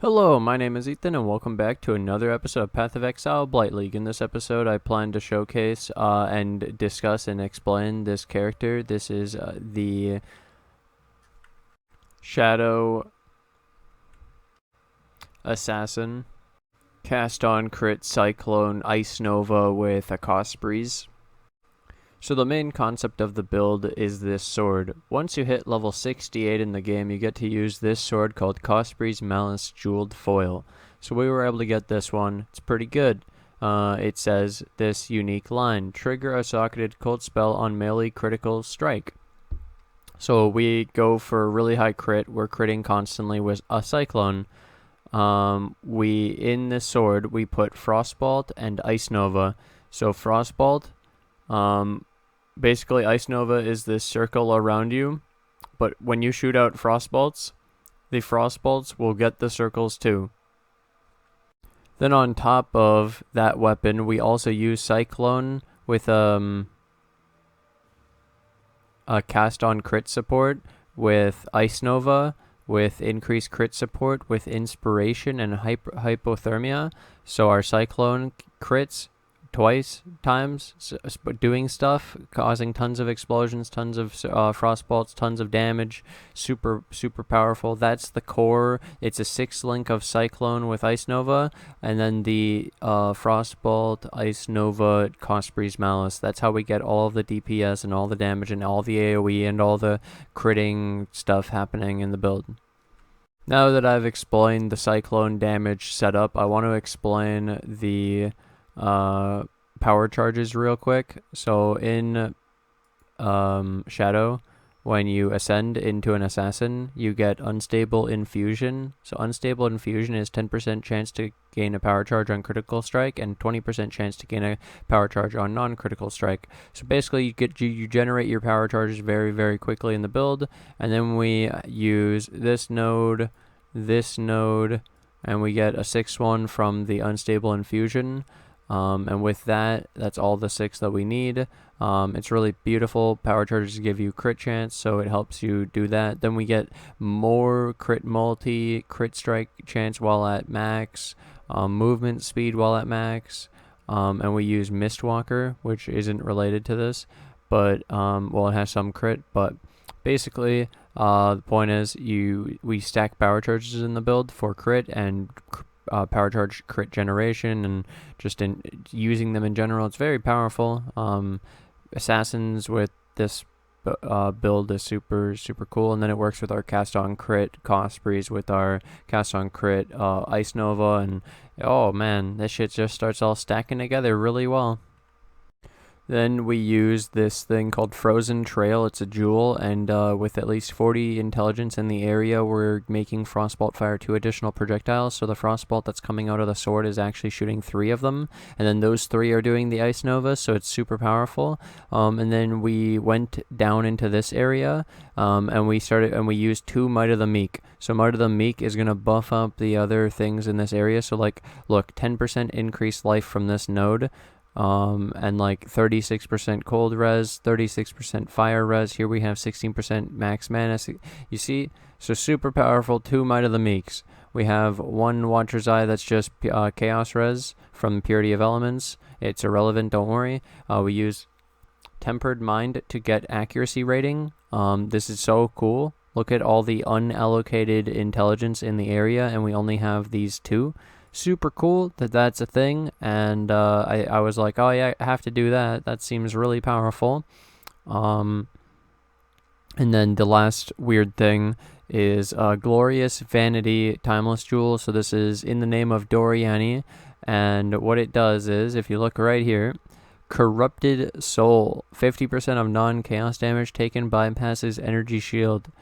Hello, my name is Ethan, and welcome back to another episode of Path of Exile Blight League. In this episode, I plan to showcase and discuss and explain this character. This is the Shadow Assassin. Cast on crit Cyclone Ice Nova with a Cospri. So the main concept of the build is this sword. Once you hit level 68 in the game, you get to use this sword called Cospri's Malice Jeweled Foil. So we were able to get this one. It's pretty good. It says this unique line: trigger a socketed cold spell on melee critical strike. So we go for a really high crit. We're critting constantly with a Cyclone. In this sword, we put Frostbolt and Ice Nova. So Frostbolt, basically, Ice Nova is this circle around you, but when you shoot out Frostbolts, the Frostbolts will get the circles too. Then on top of that weapon, we also use Cyclone with a cast on crit support with Ice Nova, with increased crit support, with Inspiration and Hypothermia. So our Cyclone crits twice times, doing stuff, causing tons of explosions, tons of frostbolts, tons of damage. Super powerful. That's the core. It's a 6-link of Cyclone with Ice Nova, and then the Frostbolt, Ice Nova, Cospri's Malice. That's how we get all of the DPS and all the damage and all the AoE and all the critting stuff happening in the build. Now that I've explained the Cyclone damage setup, I want to explain the power charges real quick. So in Shadow, when you ascend into an assassin, you get Unstable Infusion. So Unstable Infusion is 10% chance to gain a power charge on critical strike and 20% chance to gain a power charge on non-critical strike. So basically you generate your power charges very, very quickly in the build, and then we use this node, and we get a 6-1 from the Unstable Infusion. And with that, that's all the 6 that we need. It's really beautiful. Power charges give you crit chance, so it helps you do that. Then we get more crit strike chance while at max, movement speed while at max, and we use Mistwalker, which isn't related to this, but it has some crit, but basically the point is we stack power charges in the build for crit and power charge crit generation, and just in using them in general, it's very powerful. Assassins with this build is super cool, and then it works with our cast on crit Cospris with our cast on crit Ice Nova, and oh man, this shit just starts all stacking together really well. Then we use this thing called Frozen Trail. It's a jewel, and with at least 40 intelligence in the area, we're making Frostbolt fire 2 additional projectiles. So the Frostbolt that's coming out of the sword is actually shooting 3 of them, and then those 3 are doing the Ice Nova, so it's super powerful. And then we went down into this area, and we used 2 Might of the Meek. So Might of the Meek is gonna buff up the other things in this area. So like, look, 10% increased life from this node. And like 36% cold res, 36% fire res. Here we have 16% max mana. You see? So super powerful. 2 Might of the Meeks. We have 1 Watcher's Eye that's just chaos res from Purity of Elements. It's irrelevant, don't worry. We use Tempered Mind to get accuracy rating. This is so cool. Look at all the unallocated intelligence in the area, and we only have these 2. Super cool that's a thing, and I was like, oh yeah, I have to do that. That seems really powerful. And then the last weird thing is Glorious Vanity Timeless Jewel. So this is in the name of Doriani, and what it does is, if you look right here, Corrupted Soul, 50% of non-chaos damage taken bypasses energy shield.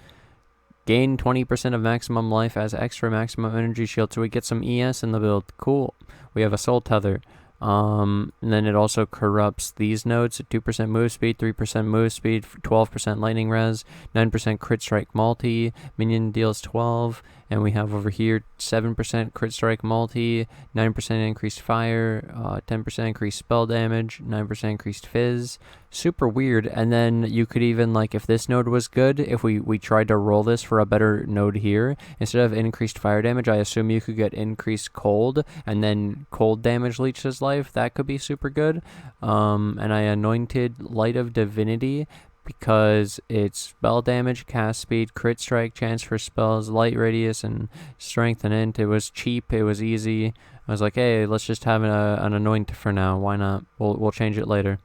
Gain 20% of maximum life as extra maximum energy shield, so we get some ES in the build. Cool. We have a soul tether. And then it also corrupts these nodes at 2% move speed, 3% move speed, 12% lightning res, 9% crit strike multi, minion deals 12, And we have over here 7% crit strike multi, 9% increased fire, 10% increased spell damage, 9% increased fizz. Super weird. And then you could even, like, if this node was good, if we tried to roll this for a better node here, instead of increased fire damage, I assume you could get increased cold, and then cold damage leeches life. That could be super good. And I anointed Light of Divinity because it's spell damage, cast speed, crit strike, chance for spells, light radius, and strength and int. It was cheap. It was easy. I was like, hey, let's just have an anoint for now. Why not? We'll change it later.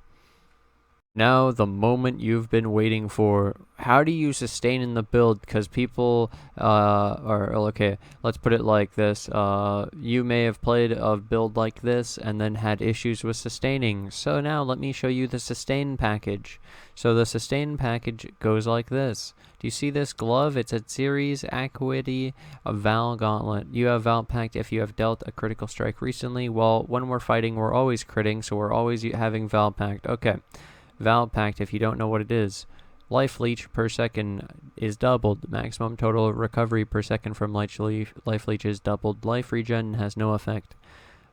Now, the moment you've been waiting for. How do you sustain in the build? Because people okay, let's put it like this. You may have played a build like this and then had issues with sustaining. So now let me show you the sustain package. So the sustain package goes like this. Do you see this glove? It's a series Acuity, a Val Gauntlet. You have Val Pact if you have dealt a critical strike recently. Well, when we're fighting, we're always critting, so we're always having Val Pact. Okay. Val Pact, if you don't know what it is, life leech per second is doubled. Maximum total recovery per second from life leech is doubled. Life regen has no effect.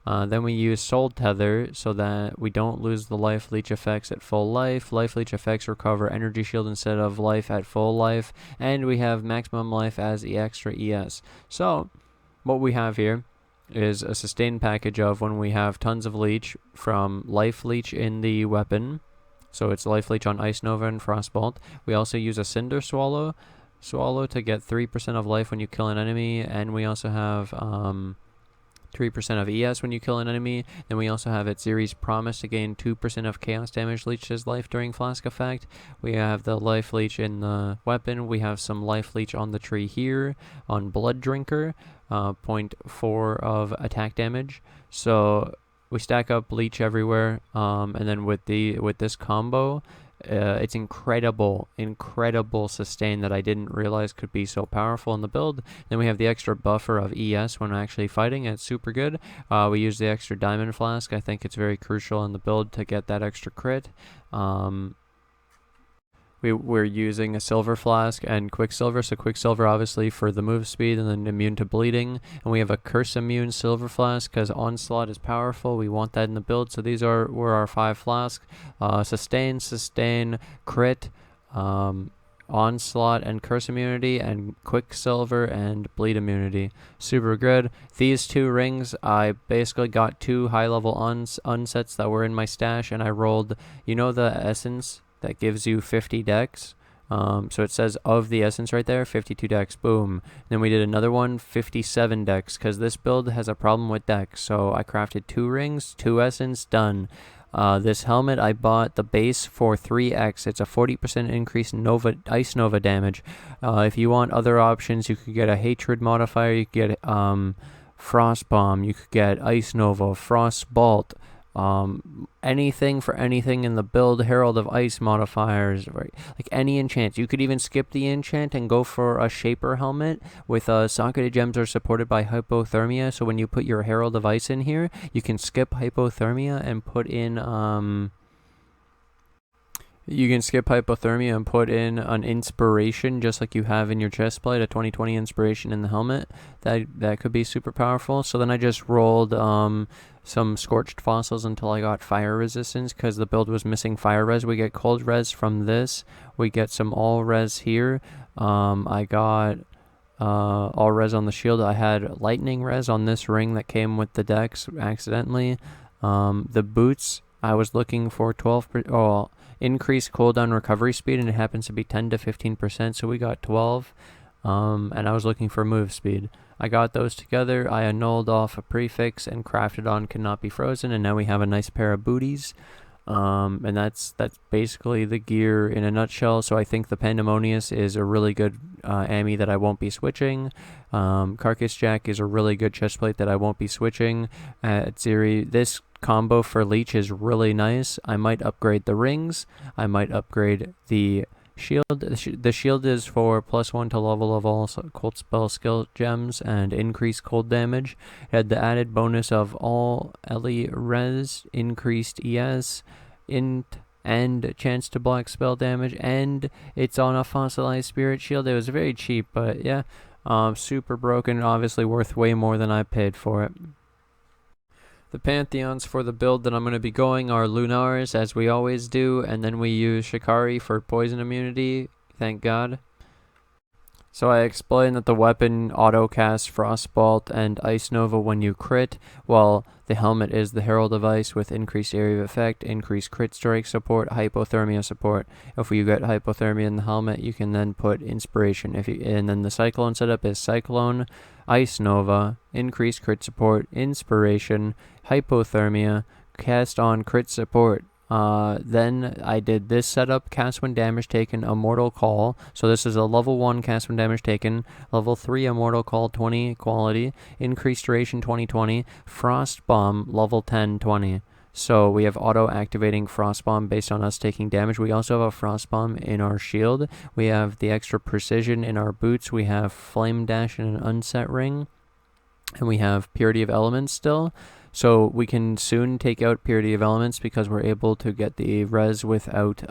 Then we use Soul Tether so that we don't lose the life leech effects at full life. Life leech effects recover energy shield instead of life at full life. And we have maximum life as the extra ES. So, what we have here is a sustain package of when we have tons of leech from life leech in the weapon. So it's Life Leech on Ice Nova and Frostbolt. We also use a Cinder Swallow to get 3% of life when you kill an enemy, and we also have 3% of ES when you kill an enemy. Then we also have its series Promise to gain 2% of Chaos damage leeches life during Flask effect. We have the Life Leech in the weapon. We have some Life Leech on the tree here on Blood Drinker, 0.4 of attack damage. So we stack up Leech everywhere, and then with this combo, it's incredible sustain that I didn't realize could be so powerful in the build. Then we have the extra buffer of ES when actually fighting. It's super good. We use the extra Diamond Flask. I think it's very crucial in the build to get that extra crit. We're using a Silver Flask and Quicksilver. So Quicksilver obviously for the move speed and then immune to bleeding. And we have a Curse immune Silver Flask because Onslaught is powerful. We want that in the build. So these were our 5 flasks. Sustain, crit, Onslaught and Curse immunity, and Quicksilver and Bleed immunity. Super good. These 2 rings, I basically got 2 high-level unsets that were in my stash, and I rolled, you know, the essence that gives you 50 dex. So it says of the essence right there, 52 dex, boom. Then we did another one, 57 dex, because this build has a problem with dex. So I crafted 2 rings, 2 essence, done. This helmet, I bought the base for 3x. It's a 40% increase in Ice Nova damage. If you want other options, you could get a Hatred modifier, you could get Frost Bomb, you could get Ice Nova, Frostbolt, anything for anything in the build, Herald of Ice modifiers, right? Like any enchant. You could even skip the enchant and go for a Shaper helmet with socketed gems are supported by Hypothermia. So when you put your Herald of Ice in here, you can skip Hypothermia and put in an inspiration just like you have in your chestplate, a 2020 inspiration in the helmet. That could be super powerful. So then I just rolled some Scorched Fossils until I got fire resistance because the build was missing fire res. We get cold res from this. We get some all res here. I got all res on the shield. I had lightning res on this ring that came with the dex accidentally. The boots, I was looking for 12%. Increased cooldown recovery speed, and it happens to be 10 to 15%, so we got 12. And I was looking for move speed. I got those together. I annulled off a prefix and crafted on Cannot Be Frozen, and now we have a nice pair of booties. And that's basically the gear in a nutshell. So I think the Pandemonious is a really good Ami that I won't be switching. Carcass Jack is a really good chestplate that I won't be switching. This combo for Leech is really nice. I might upgrade the rings. I might upgrade the shield. The shield is for +1 to level of all cold spell skill gems and increased cold damage. It had the added bonus of all Ellie res, increased ES, int, and chance to block spell damage, and it's on a fossilized spirit shield. It was very cheap, but yeah. Super broken, obviously worth way more than I paid for it. The Pantheons for the build that I'm going to be going are Lunaris, as we always do, and then we use Shakari for poison immunity, thank God. So I explained that the weapon auto-casts Frostbolt and Ice Nova when you crit, while the helmet is the Herald of Ice with increased area of effect, increased crit strike support, Hypothermia support. If you get Hypothermia in the helmet, you can then put Inspiration. And then the Cyclone setup is Cyclone, Ice Nova, increased crit support, Inspiration, Hypothermia, cast on crit support. Then I did this setup, cast when damage taken, Immortal Call. So this is a level 1 cast when damage taken, level 3 Immortal Call 20 quality, increased duration 2020, Frost Bomb level 10 20. So we have auto activating Frost Bomb based on us taking damage. We also have a Frost Bomb in our shield. We have the extra precision in our boots. We have Flame Dash and an Unset Ring. And we have Purity of Elements still. So we can soon take out Purity of Elements because we're able to get the res without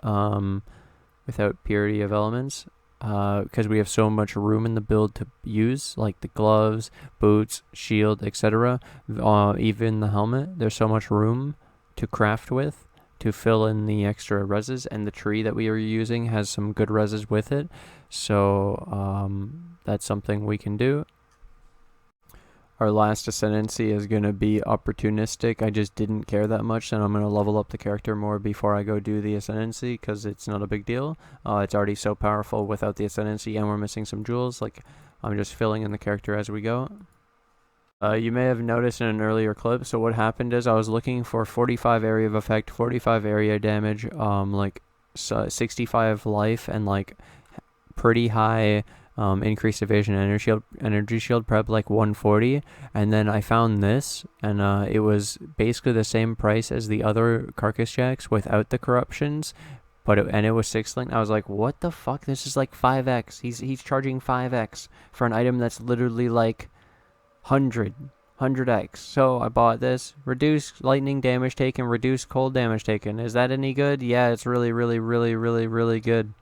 Purity of Elements. Because we have so much room in the build to use, like the gloves, boots, shield, etc. Even the helmet, there's so much room to craft with to fill in the extra reses, and the tree that we are using has some good reses with it. So that's something we can do. Our last Ascendancy is going to be Opportunistic. I just didn't care that much, and I'm going to level up the character more before I go do the Ascendancy, because it's not a big deal. It's already so powerful without the Ascendancy, and we're missing some jewels. Like, I'm just filling in the character as we go. You may have noticed in an earlier clip, so what happened is I was looking for 45 area of effect, 45 area damage, 65 life, and like pretty high increased evasion energy shield prep like 140, and then I found this, and it was basically the same price as the other carcass jacks without the corruptions, but it was 6 link. I was like, what the fuck, this is like 5x. He's charging 5x for an item that's literally like 100x. So I bought this. Reduce lightning damage taken, reduce cold damage taken. Is that any good? Yeah, it's really good.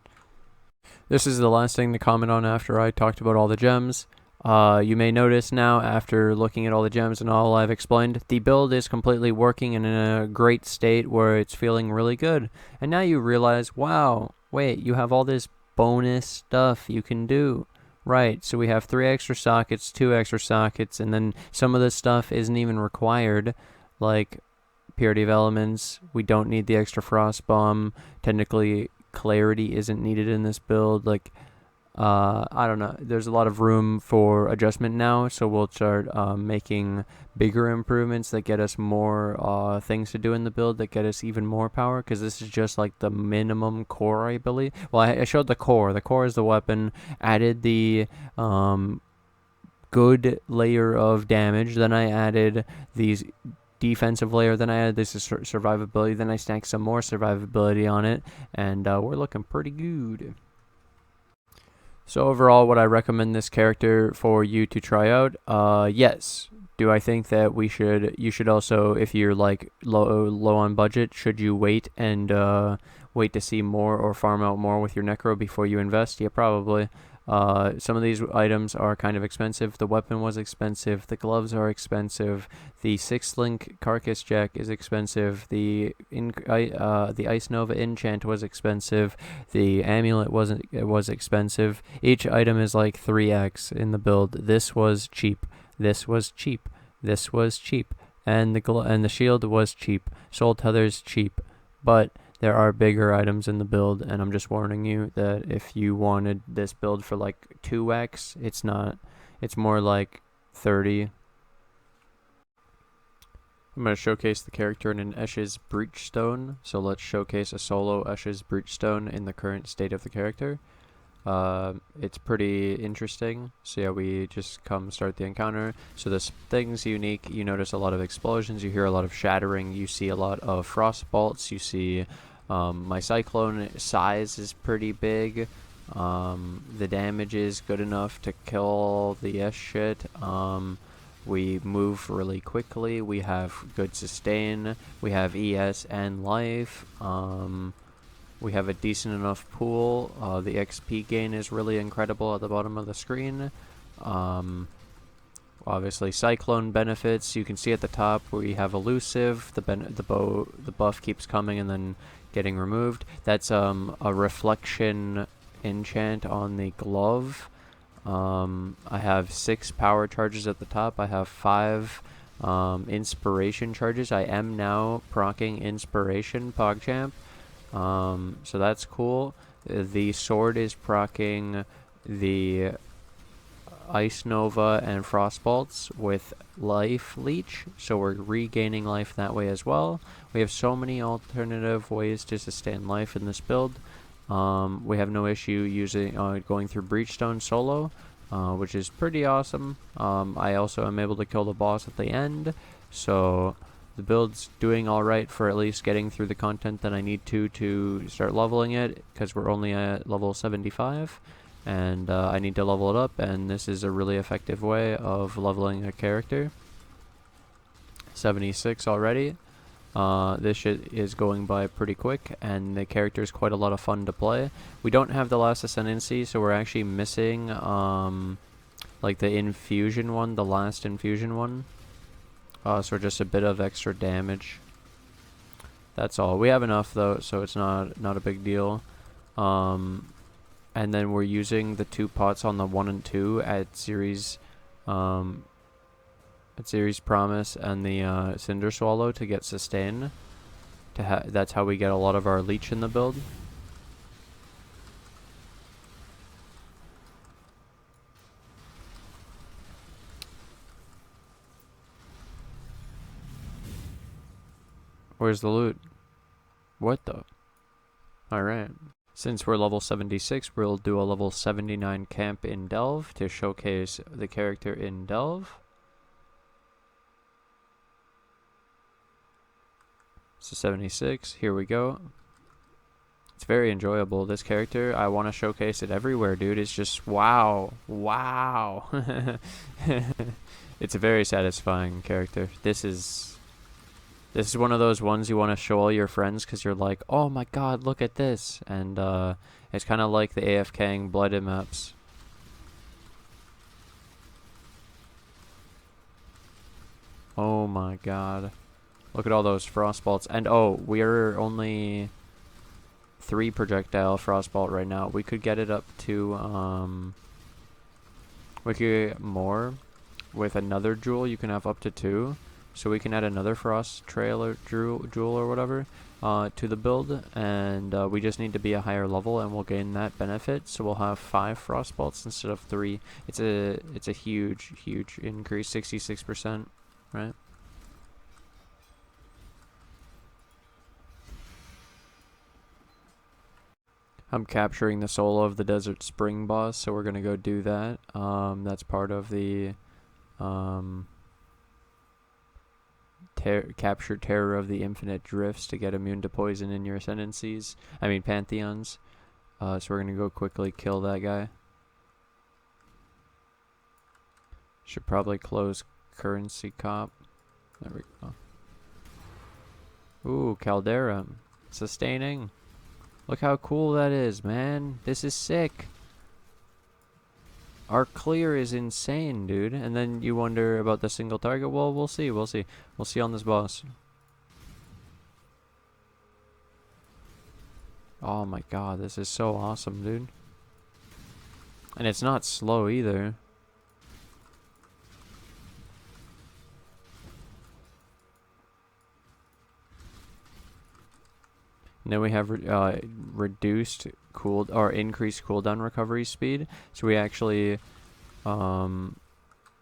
This is the last thing to comment on after I talked about all the gems. You may notice now, after looking at all the gems and all I've explained, the build is completely working and in a great state where it's feeling really good. And now you realize, wow, wait, you have all this bonus stuff you can do. Right, so we have 3 extra sockets, 2 extra sockets, and then some of this stuff isn't even required, like Purity of Elements. We don't need the extra Frost Bomb. Technically, Clarity isn't needed in this build. Like, I don't know. There's a lot of room for adjustment now, so we'll start making bigger improvements that get us more things to do in the build, that get us even more power, because this is just like the minimum core, I believe. Well, I showed the core. The core is the weapon. Added the good layer of damage. Then I added these defensive layer, then I added this survivability, then I stacked some more survivability on it, and we're looking pretty good. So overall, would I recommend this character for you to try out? Yes. Do I think that you should also, if you're like low on budget, should you wait and wait to see more or farm out more with your Necro before you invest? Yeah, probably. Some of these items are kind of expensive. The weapon was expensive. The gloves are expensive. The 6-link carcass jack is expensive. The Ice Nova enchant was expensive. The amulet was expensive. Each item is like 3x in the build. This was cheap. This was cheap. This was cheap. And the shield was cheap. Soul Tether's cheap. But there are bigger items in the build, and I'm just warning you that if you wanted this build for like 2x, it's not. It's more like 30. I'm going to showcase the character in an Esh's Breachstone, so let's showcase a solo Esh's Breachstone in the current state of the character. It's pretty interesting. So yeah, we just come start the encounter. So this thing's unique. You notice a lot of explosions, you hear a lot of shattering, you see a lot of Frostbolts, you see my Cyclone size is pretty big. The damage is good enough to kill the S shit. We move really quickly, we have good sustain, we have ES and life. We have a decent enough pool. The XP gain is really incredible at the bottom of the screen. Obviously, Cyclone benefits. You can see at the top we have Elusive. The buff keeps coming and then getting removed. That's a reflection enchant on the glove. I have 6 power charges at the top. I have 5 inspiration charges. I am now proccing inspiration, PogChamp. So that's cool. The sword is proccing the Ice Nova and Frostbolts with life leech, so we're regaining life that way as well. We have so many alternative ways to sustain life in this build. We have no issue using going through Breachstone solo, which is pretty awesome. I also am able to kill the boss at the end, so the build's doing alright for at least getting through the content that I need to start leveling it, because we're only at level 75. And I need to level it up, and this is a really effective way of leveling a character. 76 already. This shit is going by pretty quick, and the character is quite a lot of fun to play. We don't have the last Ascendancy, so we're actually missing like the Infusion one, the last Infusion one. So just a bit of extra damage. That's all. We have enough though, so it's not a big deal. And then we're using the 2 pots on the 1 and 2 at Series Promise and the Cinder Swallow to get sustain. That's how we get a lot of our Leech in the build. Where's the loot? What the? Alright. Since we're level 76, we'll do a level 79 camp in Delve to showcase the character in Delve. So 76, here we go. It's very enjoyable. This character, I want to showcase it everywhere, dude. It's just wow. Wow. It's a very satisfying character. This is one of those ones you want to show all your friends because you're like, oh my god, look at this. And it's kind of like the AFKing Blighted maps. Oh my god. Look at all those Frostbolts. And oh, we're only 3 projectile Frostbolt right now. We could get it up to, we could get more. With another jewel, you can have up to 2. So we can add another Frost Trail or Jewel or whatever to the build, and we just need to be a higher level, and we'll gain that benefit. So we'll have 5 Frostbolts instead of 3. It's a huge increase, 66%, right? I'm capturing the soul of the Desert Spring boss, so we're gonna go do that. That's part of the capture Terror of the Infinite Drifts to get immune to poison in your Ascendancies. I mean Pantheons. So we're gonna go quickly kill that guy. Should probably close currency cop. There we go. Ooh, Caldera. Sustaining. Look how cool that is, man. This is sick. Our clear is insane, dude. And then you wonder about the single target. Well, we'll see. We'll see on this boss. Oh my god, this is so awesome, dude. And it's not slow either. And then we have reduced increased cooldown recovery speed. So we actually, all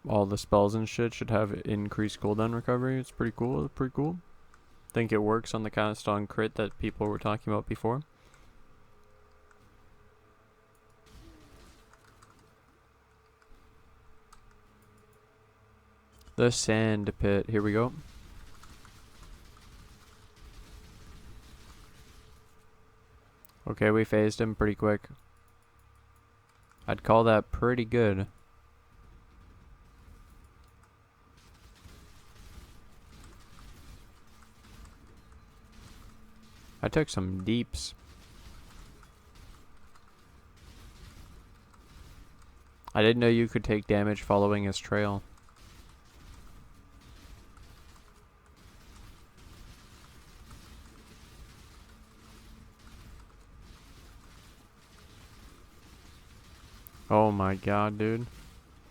the spells and shit should have increased cooldown recovery. It's pretty cool. I think it works on the cast on crit that people were talking about before. The sand pit. Here we go. Okay, we phased him pretty quick. I'd call that pretty good. I took some deeps. I didn't know you could take damage following his trail. Oh my god, dude.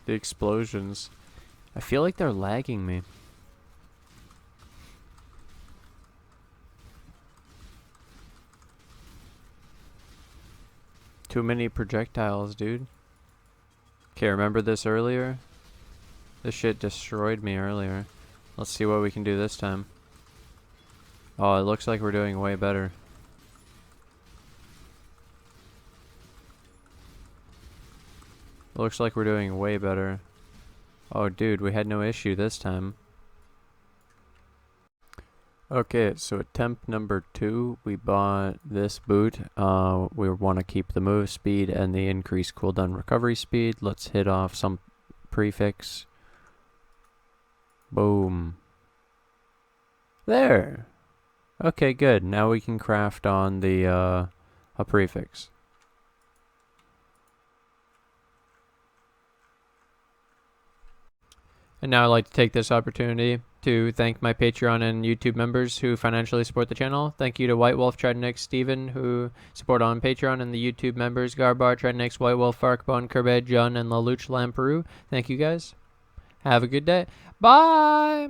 The explosions. I feel like they're lagging me. Too many projectiles, dude. Okay, remember this earlier? This shit destroyed me earlier. Let's see what we can do this time. Oh, it looks like we're doing way better. Looks like we're doing way better. Oh, dude, we had no issue this time. Okay, so attempt number 2, we bought this boot. We want to keep the move speed and the increased cooldown recovery speed. Let's hit off some prefix. Boom. There! Okay, good. Now we can craft on the, a prefix. And now I'd like to take this opportunity to thank my Patreon and YouTube members who financially support the channel. Thank you to White Wolf, Tridnix, Steven, who support on Patreon, and the YouTube members, Garbar, Tridnix, White Wolf, Farkbone, Kerbed, John, and Lelouch Lamperu. Thank you guys. Have a good day. Bye!